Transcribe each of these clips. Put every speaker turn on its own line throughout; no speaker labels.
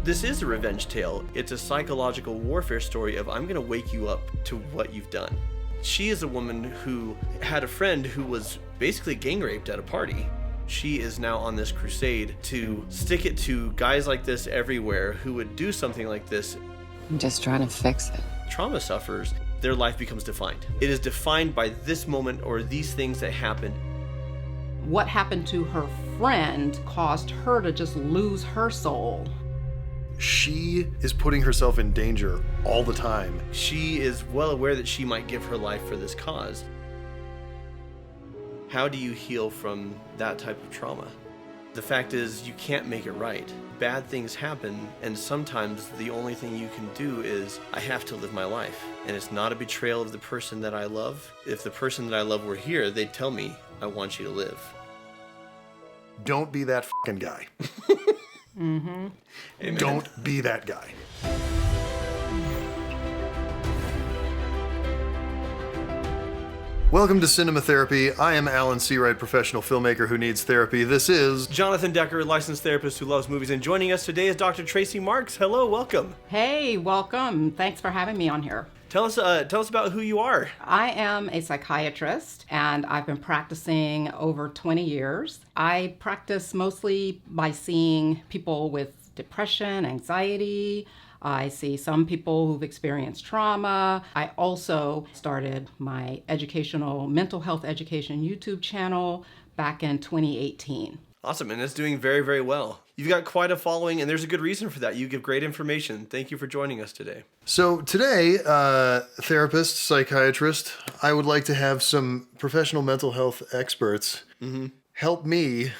This is a revenge tale. It's a psychological warfare story of I'm gonna wake you up to what you've done. She is a woman who had a friend who was basically gang raped at a party. She is now on this crusade to stick it to guys like this everywhere who would do something like this.
I'm just trying to fix it.
Trauma sufferers, their life becomes defined. It is defined by this moment or these things that happen.
What happened to her friend caused her to just lose her soul.
She is putting herself in danger all the time.
She is well aware that she might give her life for this cause. How do you heal from that type of trauma? The fact is, you can't make it right. Bad things happen, and sometimes the only thing you can do is, I have to live my life. And it's not a betrayal of the person that I love. If the person that I love were here, they'd tell me, I want you to live.
Don't be that fucking guy.
Amen.
Don't be that guy. Welcome to Cinema Therapy. I am Alan Seawright, professional filmmaker who needs therapy. This is
Jonathan Decker, licensed therapist who loves movies, and joining us today is Dr. Tracey Marks. Hello, welcome.
Hey, welcome. Thanks for having me on here.
Tell us about who you are.
I am a psychiatrist and I've been practicing over 20 years. I practice mostly by seeing people with depression, anxiety. I see some people who've experienced trauma. I also started my educational mental health education YouTube channel back in 2018.
Awesome, and it's doing very, very well. You've got quite a following, and there's a good reason for that. You give great information. Thank you for joining us today.
So today, therapist, psychiatrist, I would like to have some professional mental health experts help me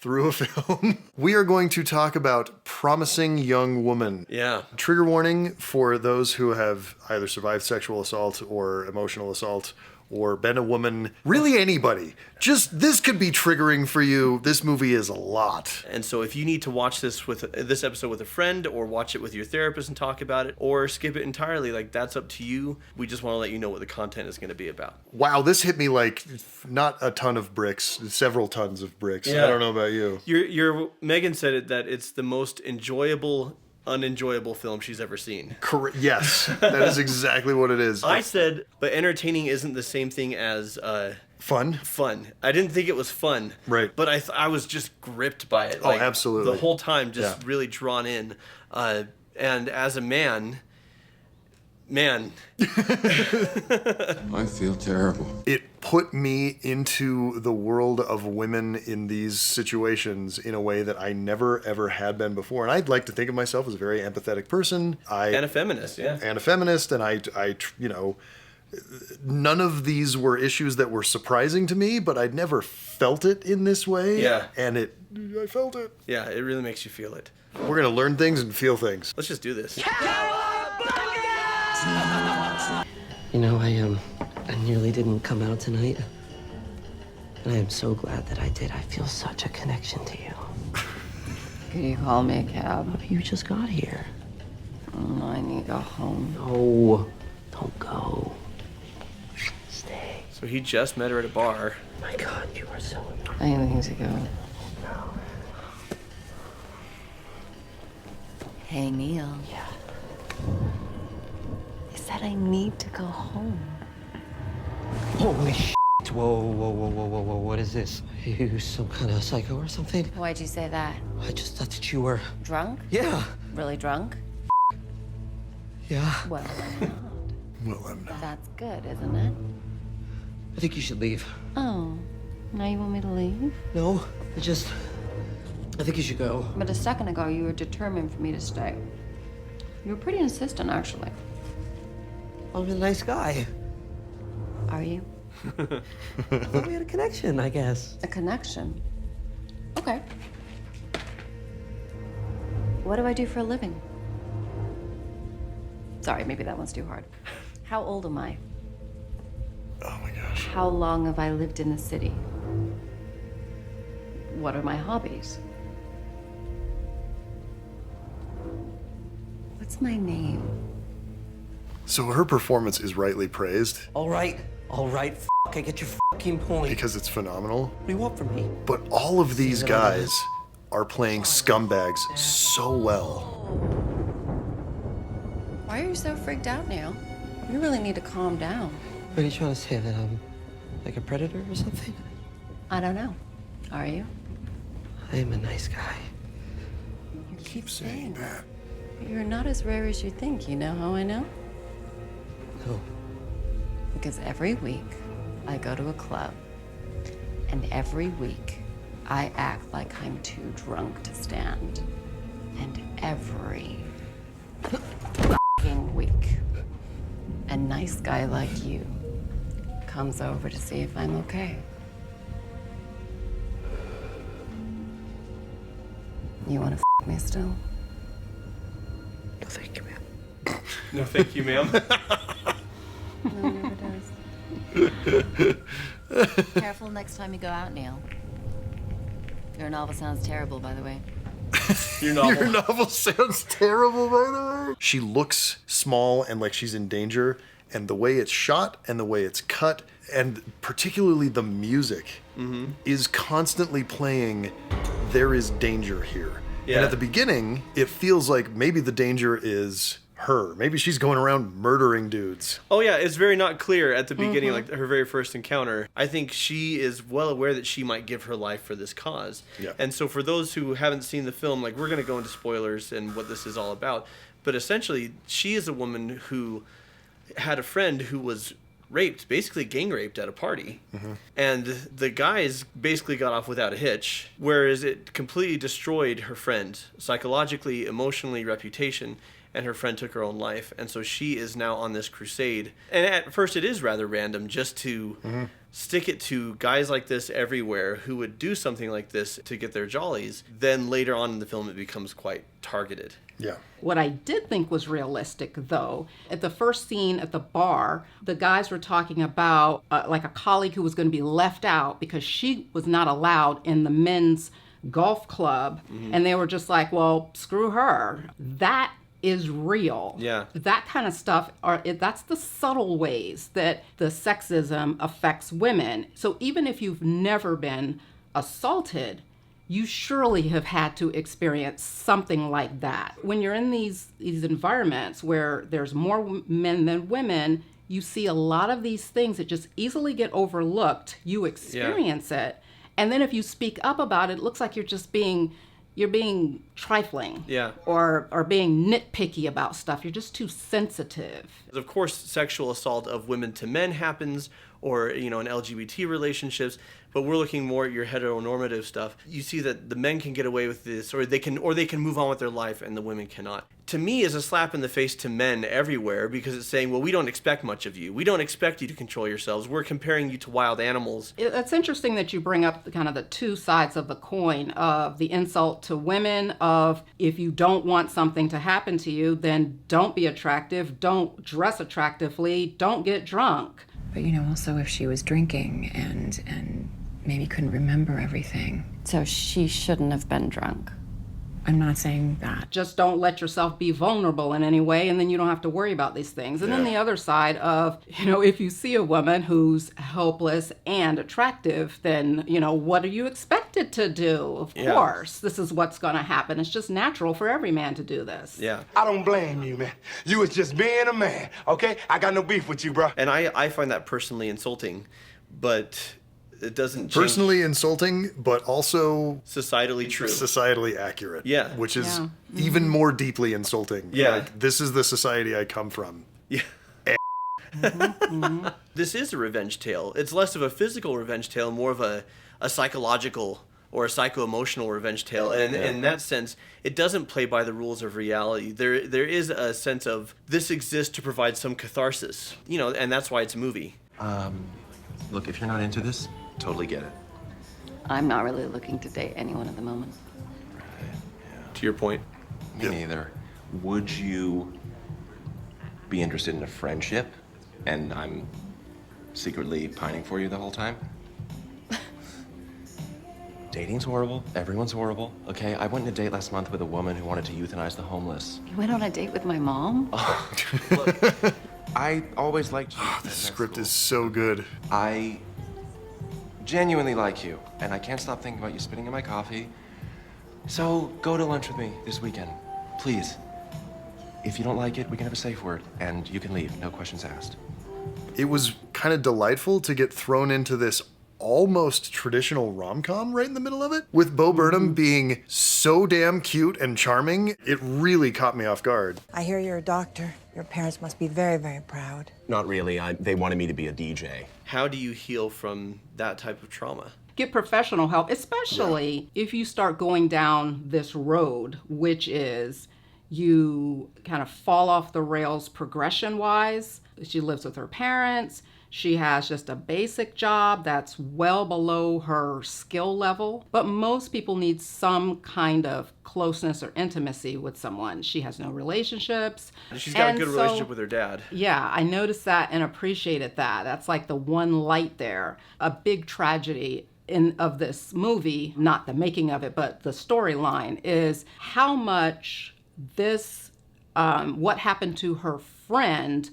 through a film. We are going to talk about Promising Young Woman.
Yeah.
Trigger warning for those who have either survived sexual assault or emotional assault or been a woman, really anybody. Just, this could be triggering for you. This movie is a lot.
And so if you need to watch this episode with a friend, or watch it with your therapist and talk about it, or skip it entirely, like, that's up to you. We just want to let you know what the content is going to be about.
Wow, this hit me like not a ton of bricks, several tons of bricks. Yeah. I don't know about you.
Your Megan said it, that it's the most unenjoyable film she's ever seen.
Correct. Yes, that is exactly what it is.
I said, but entertaining isn't the same thing as
fun.
I didn't think it was fun.
Right.
But I was just gripped by it.
Oh, absolutely.
The whole time, just really drawn in. And as a man. I
feel terrible.
It put me into the world of women in these situations in a way that I never, ever had been before. And I'd like to think of myself as a very empathetic person.
And a feminist, yeah.
And a feminist, and I, you know, none of these were issues that were surprising to me, but I'd never felt it in this way.
Yeah.
And I felt it.
Yeah, it really makes you feel it.
We're going to learn things and feel things.
Let's just do this.
You know, I nearly didn't come out tonight. And I am so glad that I did. I feel such a connection to you.
Could you call me a cab?
You just got here.
I need to go home.
No, don't go. Stay.
So he just met her at a bar.
My God, you are so important.
I need to go. Hey, Neil.
Yeah.
I said I need to go home.
Holy shit. Whoa, what is this? Are you some kind of psycho or something?
Why'd you say that?
I just thought that you were...
Drunk?
Yeah.
Really drunk?
Yeah.
Well, I'm not.
Well, I'm not.
That's good, isn't it?
I think you should leave.
Oh, now you want me to leave?
No, I think you should go.
But a second ago, you were determined for me to stay. You were pretty insistent, actually.
I'm a nice guy.
Are you?
I thought we had a connection, I guess.
A connection? Okay. What do I do for a living? Sorry, maybe that one's too hard. How old am I?
Oh my gosh.
How long have I lived in the city? What are my hobbies? What's my name?
So her performance is rightly praised
All right, I get your fucking point.
because it's phenomenal.
What do you want from me?
But all of these guys are playing scumbags so well.
Why are you so freaked out, Neil? You really need to calm down.
What are you trying to say, that I'm like a predator or something?
I don't know. Are you?
I am a nice guy.
You keep saying that. But you're not as rare as you think. You know how I know?
No.
Because every week, I go to a club. And every week, I act like I'm too drunk to stand. And every fucking week, a nice guy like you comes over to see if I'm okay. You wanna f me still?
No, thank you, ma'am.
No, thank you, ma'am.
No, never does. Careful next time you go out, Neil. Your novel sounds terrible, by the way.
Your novel.
Your novel sounds terrible, by the way. She looks small and like she's in danger, and the way it's shot and the way it's cut, and particularly the music, is constantly playing "There is danger here."
Yeah.
And at the beginning, it feels like maybe the danger is her. Maybe she's going around murdering dudes.
Oh yeah, it's very not clear at the beginning, like her very first encounter. I think she is well aware that she might give her life for this cause.
Yeah.
And so for those who haven't seen the film, like we're going to go into spoilers and what this is all about. But essentially, she is a woman who had a friend who was raped, basically gang raped at a party. And the guys basically got off without a hitch, whereas it completely destroyed her friend, psychologically, emotionally, reputation. And her friend took her own life. And so she is now on this crusade. And at first it is rather random just to stick it to guys like this everywhere who would do something like this to get their jollies. Then later on in the film it becomes quite targeted.
Yeah.
What I did think was realistic, though, at the first scene at the bar, the guys were talking about like a colleague who was going to be left out because she was not allowed in the men's golf club. And they were just like, well, screw her. That is real.
Yeah.
That kind of stuff, that's the subtle ways that the sexism affects women. So even if you've never been assaulted, you surely have had to experience something like that. When you're in these environments where there's more men than women, you see a lot of these things that just easily get overlooked. You experience it. And then if you speak up about it, it looks like you're being trifling, or being nitpicky about stuff. You're just too sensitive.
Of course, sexual assault of women to men happens, or in LGBT relationships, but we're looking more at your heteronormative stuff. You see that the men can get away with this, or they can move on with their life, and the women cannot. To me, is a slap in the face to men everywhere, because it's saying, well, we don't expect much of you. We don't expect you to control yourselves. We're comparing you to wild animals.
It's interesting that you bring up kind of the two sides of the coin of the insult to women of if you don't want something to happen to you, then don't be attractive, don't dress attractively, don't get drunk.
But also if she was drinking and maybe couldn't remember everything.
So she shouldn't have been drunk.
I'm not saying that.
Just don't let yourself be vulnerable in any way, and then you don't have to worry about these things. And then the other side of, if you see a woman who's helpless and attractive, then, what are you expected to do? Of course, this is what's going to happen. It's just natural for every man to do this.
Yeah.
I don't blame you, man. You was just being a man, okay? I got no beef with you, bro.
And I find that personally insulting, but it doesn't change.
Personally insulting, but also
societally true.
Societally accurate.
Yeah.
Which is even more deeply insulting.
Yeah.
Like, this is the society I come from.
Yeah. This is a revenge tale. It's less of a physical revenge tale, more of a psychological or a psycho-emotional revenge tale. And in that sense, it doesn't play by the rules of reality. There is a sense of this exists to provide some catharsis, and that's why it's a movie.
Look, if you're not into this, totally get it.
I'm not really looking to date anyone at the moment.
To your point.
Me neither. Would you be interested in a friendship? And I'm secretly pining for you the whole time? Dating's horrible. Everyone's horrible. Okay, I went on a date last month with a woman who wanted to euthanize the homeless.
You went on a date with my mom?
Look, I always liked you.
The script is so good.
I genuinely like you, and I can't stop thinking about you spitting in my coffee, So go to lunch with me this weekend, please. If you don't like it, we can have a safe word, and you can leave, no questions asked.
It was kind of delightful to get thrown into this almost traditional rom-com right in the middle of it. With Bo Burnham being so damn cute and charming, it really caught me off guard.
I hear you're a doctor. Your parents must be very, very proud.
Not really. They wanted me to be a DJ.
How do you heal from that type of trauma?
Get professional help, especially if you start going down this road, which is you kind of fall off the rails progression-wise. She lives with her parents. She has just a basic job that's well below her skill level. But most people need some kind of closeness or intimacy with someone. She has no relationships.
She's got a good relationship with her dad.
Yeah, I noticed that and appreciated that. That's like the one light there. A big tragedy of this movie, not the making of it, but the storyline, is how much this, what happened to her friend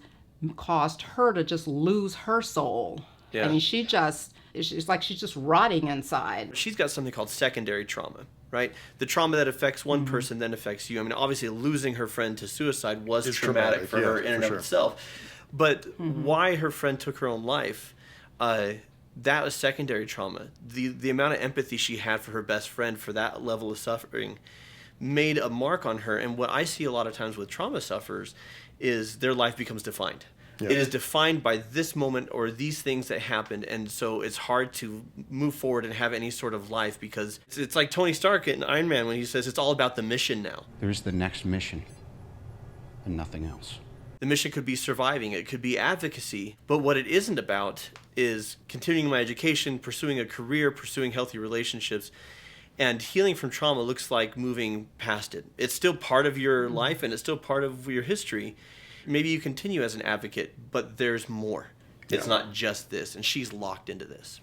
caused her to just lose her soul.
Yeah.
I mean, it's like she's just rotting inside.
She's got something called secondary trauma, right? The trauma that affects one person then affects you. I mean, obviously losing her friend to suicide was traumatic for her in and of itself. But why her friend took her own life, that was secondary trauma. The amount of empathy she had for her best friend for that level of suffering made a mark on her. And what I see a lot of times with trauma sufferers is their life becomes defined. Yeah. It is defined by this moment or these things that happened, and so it's hard to move forward and have any sort of life because it's like Tony Stark in Iron Man when he says it's all about the mission now.
There's the next mission and nothing else.
The mission could be surviving, it could be advocacy, but what it isn't about is continuing my education, pursuing a career, pursuing healthy relationships. And healing from trauma looks like moving past it. It's still part of your life and it's still part of your history. Maybe you continue as an advocate, but there's more. It's not just this, and she's locked into this.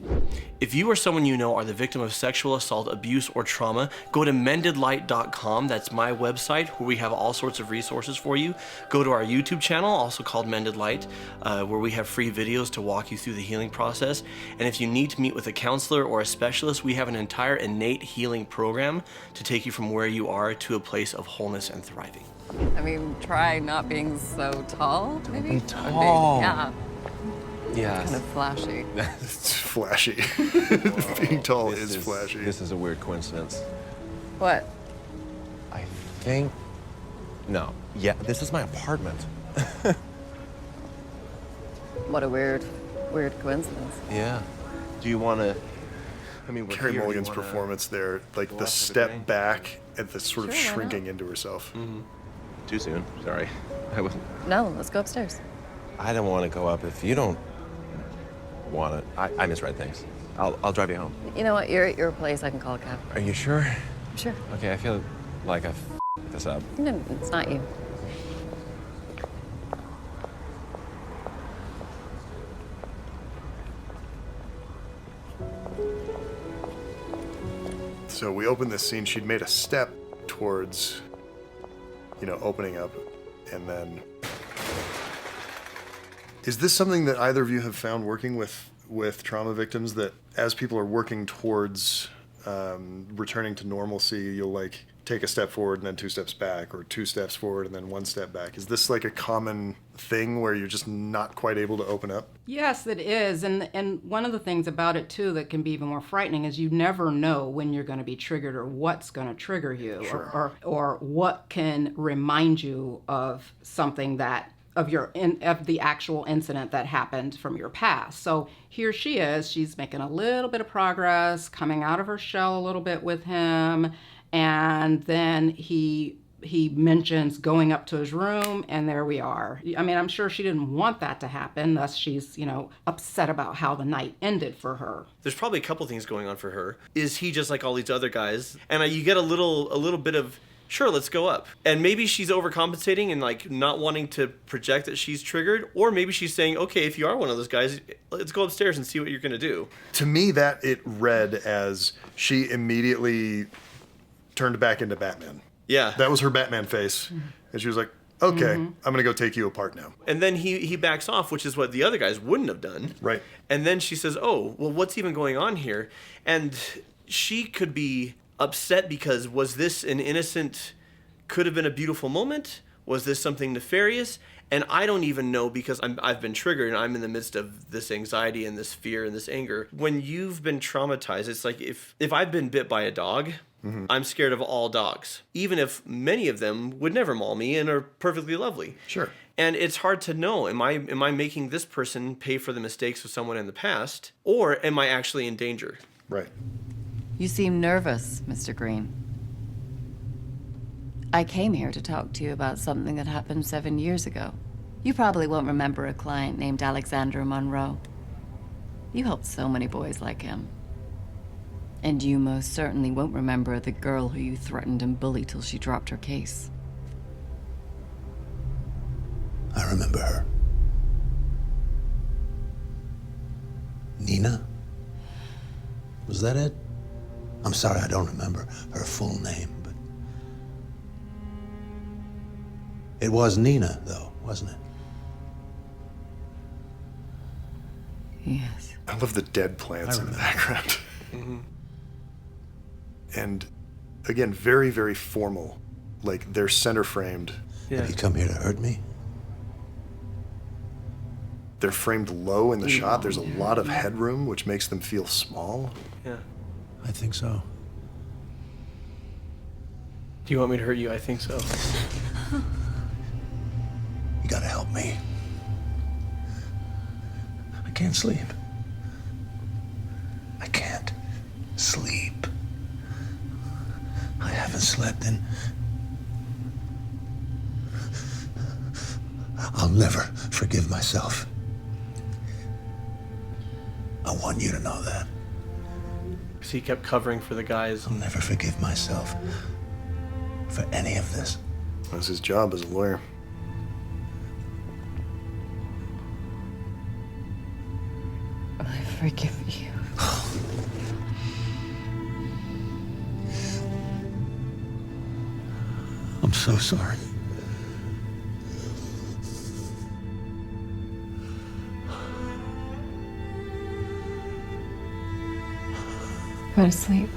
If you or someone you know are the victim of sexual assault, abuse, or trauma, go to mendedlight.com. That's my website where we have all sorts of resources for you. Go to our YouTube channel, also called Mended Light, where we have free videos to walk you through the healing process. And if you need to meet with a counselor or a specialist, we have an entire innate healing program to take you from where you are to a place of wholeness and thriving.
I mean, try not being so tall, maybe?
Be tall.
Yeah.
Yes.
Kind of flashy.
It's flashy. Being tall is flashy.
This is a weird coincidence.
What?
I think... No. Yeah, this is my apartment.
What a weird coincidence.
Yeah. Do you want to... I mean,
Carey Mulligan's performance there, like the step back and the sort of shrinking into herself.
Too soon. Sorry. I wouldn't...
No, let's go upstairs.
I don't want to go up if you don't want it. I misread things. I'll drive you home.
You know what? You're at your place. I can call a cab.
Are you sure?
Sure.
Okay, I feel like I f***ed this up.
No, it's not you.
So we opened this scene. She'd made a step towards, opening up, and then... Is this something that either of you have found working with trauma victims, that as people are working towards returning to normalcy, you'll take a step forward and then 2 steps back, or 2 steps forward and then 1 step back? Is this like a common thing where you're just not quite able to open up?
Yes, it is. And one of the things about it, too, that can be even more frightening is you never know when you're going to be triggered or what's going to trigger you.
Sure.
or what can remind you of something of the actual incident that happened from your past. So here she is, she's making a little bit of progress, coming out of her shell a little bit with him, and then he mentions going up to his room, and there we are. I mean, I'm sure she didn't want that to happen, thus she's, upset about how the night ended for her.
There's probably a couple things going on for her. Is he just like all these other guys? And you get a little bit of, sure, let's go up. And maybe she's overcompensating and not wanting to project that she's triggered. Or maybe she's saying, okay, if you are one of those guys, let's go upstairs and see what you're going to do.
To me, that it read as she immediately turned back into Batman.
Yeah.
That was her Batman face. And she was like, okay, I'm going to go take you apart now.
And then he backs off, which is what the other guys wouldn't have done.
Right.
And then she says, oh, well, what's even going on here? And she could be upset because was this an innocent, could have been a beautiful moment? Was this something nefarious? And I don't even know because I've been triggered and I'm in the midst of this anxiety and this fear and this anger. When you've been traumatized, it's like if I've been bit by a dog, I'm scared of all dogs, even if many of them would never maul me and are perfectly lovely.
Sure.
And it's hard to know, am I making this person pay for the mistakes of someone in the past, or am I actually in danger?
Right.
You seem nervous, Mr. Green. I came here to talk to you about something that happened 7 years ago. You probably won't remember a client named Alexander Monroe. You helped so many boys like him. And you most certainly won't remember the girl who you threatened and bullied till she dropped her case.
I remember her. Nina? Was that it? I'm sorry, I don't remember her full name, but... It was Nina, though, wasn't it?
Yes.
I love the dead plants in the background. And again, very, very formal. Like they're center framed.
Yeah.
Have you come here to hurt me?
They're framed low in the shot. There's a lot of headroom, which makes them feel small.
Yeah.
I think so.
Do you want me to hurt you? I think so.
You gotta help me. I can't sleep. I can't sleep. I haven't slept in... I'll never forgive myself. I want you to know that.
So he kept covering for the guys.
I'll never forgive myself for any of this.
That's his job as a lawyer.
I forgive you.
I'm so sorry.
Go to sleep.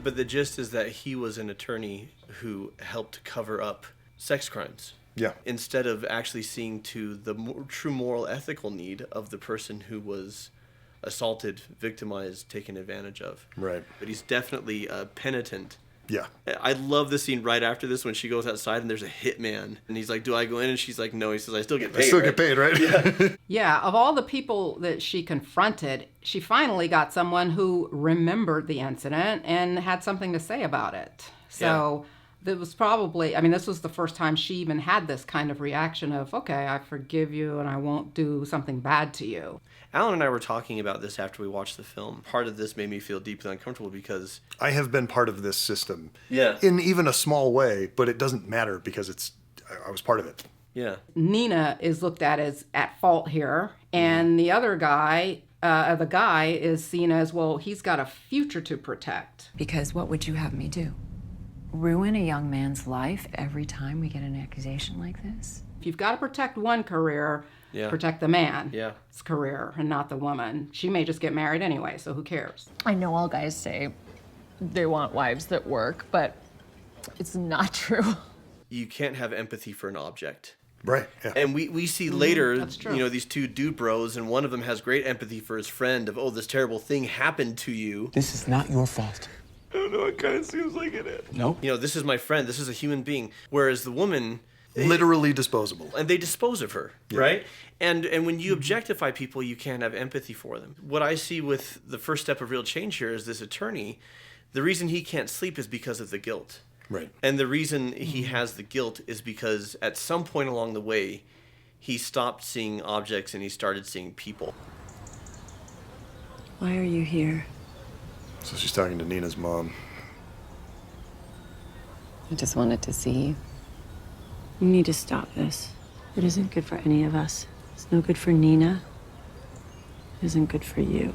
But the gist is that he was an attorney who helped cover up sex crimes.
Yeah.
Instead of actually seeing to the true moral ethical need of the person who was assaulted, victimized, taken advantage of.
Right.
But he's definitely penitent.
Yeah.
I love the scene right after this when she goes outside and there's a hitman. And he's like, do I go in? And she's like, no. He says, I still get paid.
I still get paid, right?
Yeah.
Yeah, of all the people that she confronted, she finally got someone who remembered the incident and had something to say about it. So that was probably, I mean, this was the first time she even had this kind of reaction of, okay, I forgive you and I won't do something bad to you.
Alan and I were talking about this after we watched the film. Part of this made me feel deeply uncomfortable because...
I have been part of this system.
Yeah.
In even a small way, but it doesn't matter because I was part of it.
Yeah.
Nina is looked at as at fault here, and the other guy, the guy is seen as, well, he's got a future to protect.
Because what would you have me do? Ruin a young man's life every time we get an accusation like this?
If you've got to protect one career, protect the man's career and not the woman. She may just get married anyway, so who cares?
I know all guys say they want wives that work, but it's not true.
You can't have empathy for an object.
Right. Yeah.
And we see later,
That's true.
you know, these two dude bros, and one of them has great empathy for his friend of, oh, this terrible thing happened to you.
This is not your fault.
I don't know, it kind of seems like it is.
No.
You know, this is my friend, this is a human being. Whereas the woman...
Literally disposable.
And they dispose of her, right? And when you objectify people, you can't have empathy for them. What I see with the first step of real change here is this attorney, the reason he can't sleep is because of the guilt.
Right.
And the reason he has the guilt is because at some point along the way, he stopped seeing objects and he started seeing people.
Why are you here?
So she's talking to Nina's mom.
I just wanted to see you.
You need to stop this. It isn't good for any of us. It's no good for Nina. It isn't good for you.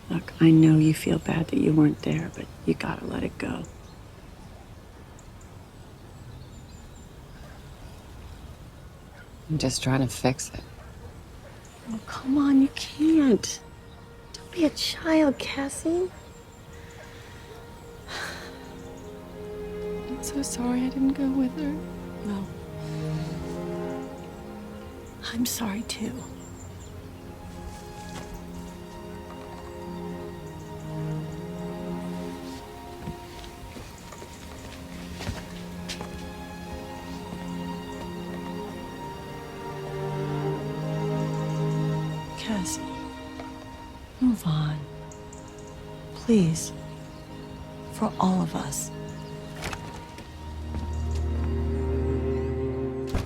Look, I know you feel bad that you weren't there, but you gotta let it go.
I'm just trying to fix it.
Oh, come on, you can't. Don't be a child, Cassie. so sorry I didn't go with her.
No. I'm sorry too.
Cassie, move on. Please. For all of us.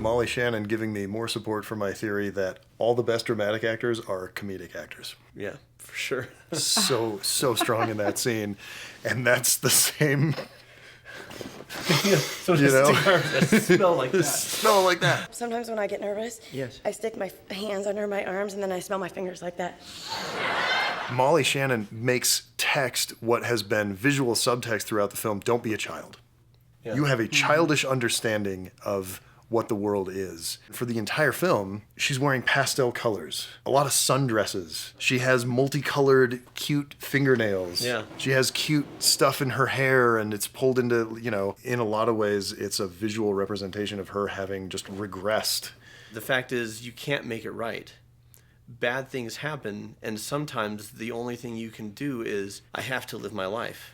Molly Shannon giving me more support for my theory that all the best dramatic actors are comedic actors.
Yeah, for sure.
so strong in that scene. And that's the same...
So you know, smell like that.
Smell like that.
Sometimes when I get nervous,
yes,
I stick my hands under my arms and then I smell my fingers like that.
Molly Shannon makes text what has been visual subtext throughout the film. Don't be a child.
Yeah.
You have a childish understanding of what the world is. For the entire film, she's wearing pastel colors, a lot of sundresses. She has multicolored, cute fingernails.
Yeah.
She has cute stuff in her hair, and it's pulled into, you know, in a lot of ways, it's a visual representation of her having just regressed.
The fact is, you can't make it right. Bad things happen, and sometimes the only thing you can do is, I have to live my life.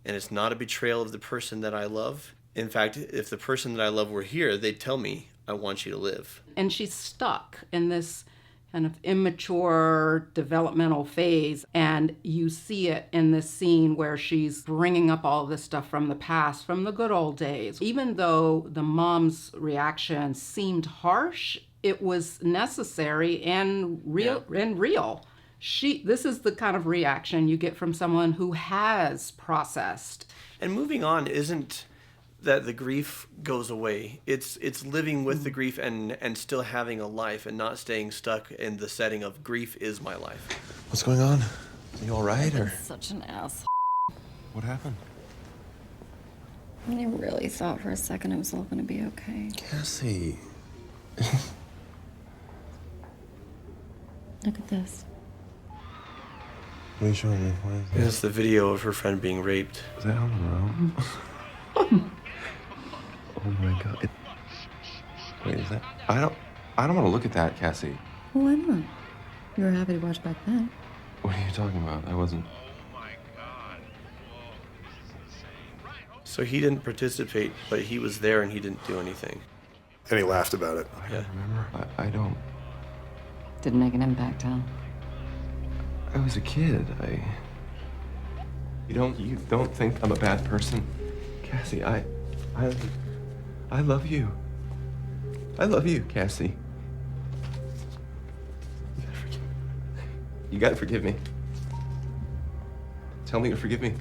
And it's not a betrayal of the person that I love. In fact, if the person that I love were here, they'd tell me, I want you to live.
And she's stuck in this kind of immature developmental phase. And you see it in this scene where she's bringing up all this stuff from the past, from the good old days. Even though the mom's reaction seemed harsh, it was necessary and real.
Yeah.
And real. This is the kind of reaction you get from someone who has processed.
And moving on isn't that the grief goes away. It's living with the grief and still having a life and not staying stuck in the setting of grief is my life.
What's going on? Are you all right, or?
Such an ass.
What happened?
I really thought for a second it was all gonna be okay.
Cassie.
Look at this.
What are you showing me? What is this?
It's the video of her friend being raped.
Is that on the road? Oh my god. Wait, is that? I don't want to look at that, Cassie.
Well, why not? You were happy to watch back then.
What are you talking about? I wasn't.
So he didn't participate, but he was there and he didn't do anything.
And he laughed about it.
I don't remember. I don't.
Didn't make an impact, huh?
I was a kid. You don't think I'm a bad person, Cassie? I love you. I love you, Cassie. You gotta forgive me. Tell me to forgive me.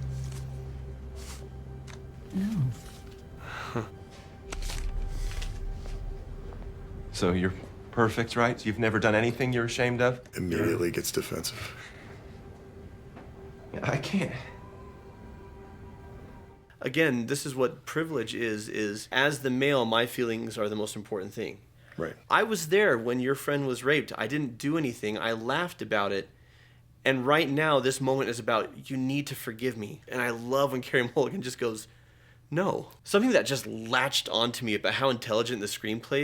No.
So you're perfect, right? You've never done anything you're ashamed of?
Immediately gets defensive.
I can't.
Again, this is what privilege is as the male, my feelings are the most important thing.
Right.
I was there when your friend was raped. I didn't do anything. I laughed about it. And right now, this moment is about, you need to forgive me. And I love when Carey Mulligan just goes, no. Something that just latched onto me about how intelligent the screenplay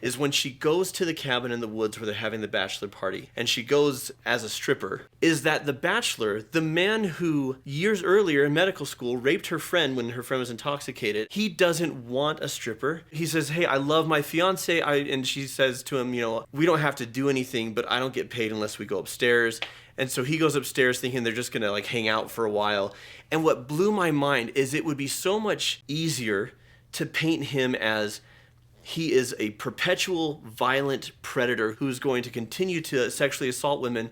is when she goes to the cabin in the woods where they're having the bachelor party, and she goes as a stripper, is that the bachelor, the man who years earlier in medical school raped her friend when her friend was intoxicated, he doesn't want a stripper. He says, hey, I love my fiance, and she says to him, you know, we don't have to do anything, but I don't get paid unless we go upstairs. And so he goes upstairs thinking they're just gonna like hang out for a while. And what blew my mind is it would be so much easier to paint him as he is a perpetual violent predator who's going to continue to sexually assault women,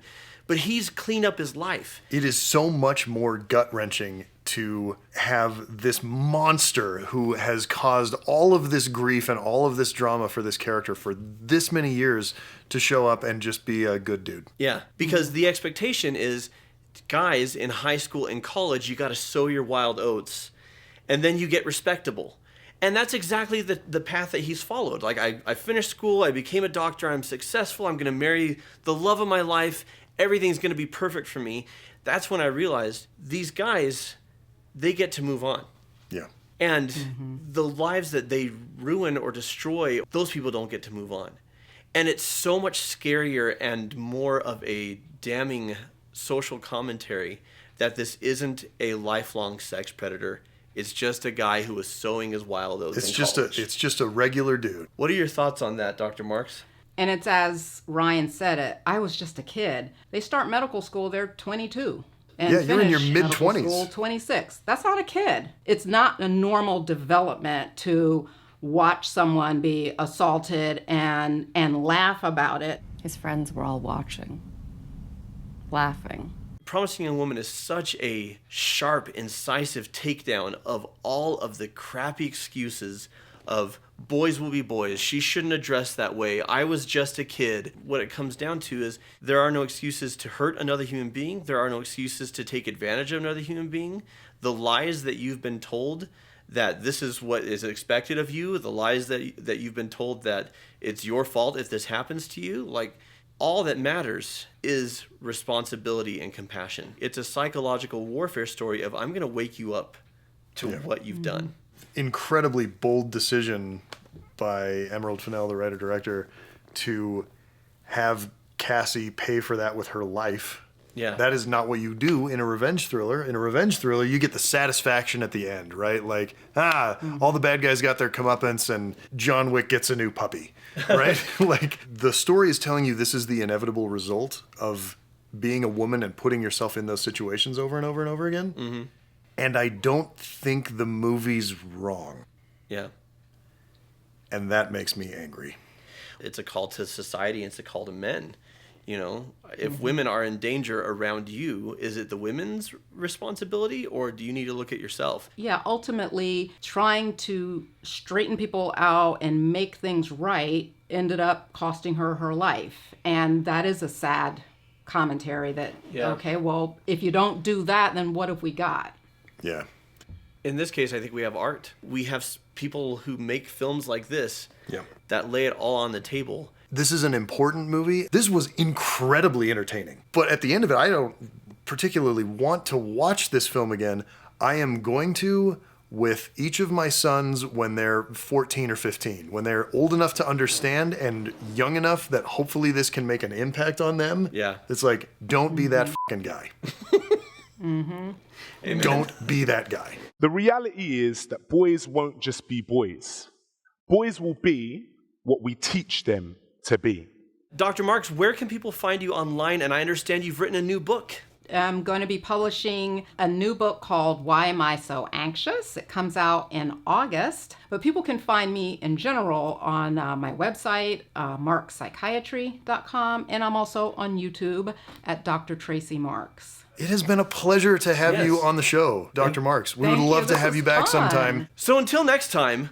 but he's cleaned up his life.
It is so much more gut-wrenching to have this monster who has caused all of this grief and all of this drama for this character for this many years to show up and just be a good dude.
Yeah, because the expectation is, guys in high school and college, you got to sow your wild oats, and then you get respectable. And that's exactly the path that he's followed. Like, I finished school, I became a doctor, I'm successful, I'm going to marry the love of my life, everything's going to be perfect for me. That's when I realized these guys, they get to move on.
Yeah.
And the lives that they ruin or destroy, those people don't get to move on. And it's so much scarier and more of a damning social commentary that this isn't a lifelong sex predator. It's just a guy who was sowing his wild oats in college.
It's just a regular dude.
What are your thoughts on that, Dr. Marks?
And it's as Ryan said it, I was just a kid. They start medical school, they're 22. And
yeah, you're in your
finish medical
mid-20s.
School, 26. That's not a kid. It's not a normal development to watch someone be assaulted and laugh about it.
His friends were all watching, laughing.
Promising Young Woman is such a sharp, incisive takedown of all of the crappy excuses of boys will be boys. She shouldn't address that way. I was just a kid. What it comes down to is there are no excuses to hurt another human being. There are no excuses to take advantage of another human being. The lies that you've been told that this is what is expected of you, the lies that you've been told that it's your fault if this happens to you, like all that matters is responsibility and compassion. It's a psychological warfare story of I'm going to wake you up to what you've done.
Incredibly bold decision by Emerald Fennell, the writer-director, to have Cassie pay for that with her life.
Yeah.
That is not what you do in a revenge thriller. In a revenge thriller, you get the satisfaction at the end, right? Like, all the bad guys got their comeuppance and John Wick gets a new puppy, right? Like, the story is telling you this is the inevitable result of being a woman and putting yourself in those situations over and over and over again.
Mm-hmm.
And I don't think the movie's wrong.
Yeah.
And that makes me angry.
It's a call to society. It's a call to men. You know, if women are in danger around you, is it the women's responsibility or do you need to look at yourself?
Yeah, ultimately, trying to straighten people out and make things right ended up costing her her life. And that is a sad commentary that, okay, well, if you don't do that, then what have we got?
Yeah.
In this case, I think we have art. We have people who make films like this that lay it all on the table.
This is an important movie. This was incredibly entertaining. But at the end of it, I don't particularly want to watch this film again. I am going to with each of my sons when they're 14 or 15, when they're old enough to understand and young enough that hopefully this can make an impact on them.
Yeah.
It's like, don't be that fucking guy. Don't be that guy.
The reality is that boys won't just be boys. Boys will be what we teach them to be.
Dr. Marks, where can people find you online? And I understand you've written a new book.
I'm going to be publishing a new book called Why Am I So Anxious? It comes out in August, but people can find me in general on my website, markspsychiatry.com, and I'm also on YouTube at Dr. Tracey Marks.
It has been a pleasure to have you on the show, Dr. Marks. We would love to have you back sometime.
So until next time,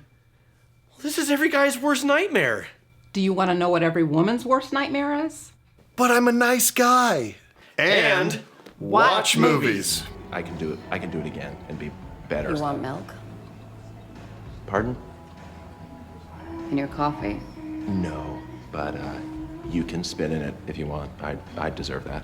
this is every guy's worst nightmare.
Do you want to know what every woman's worst nightmare is?
But I'm a nice guy. And watch movies.
I can do it. I can do it again and be better.
You want milk?
Pardon?
In your coffee?
No, but you can spit in it if you want. I deserve that.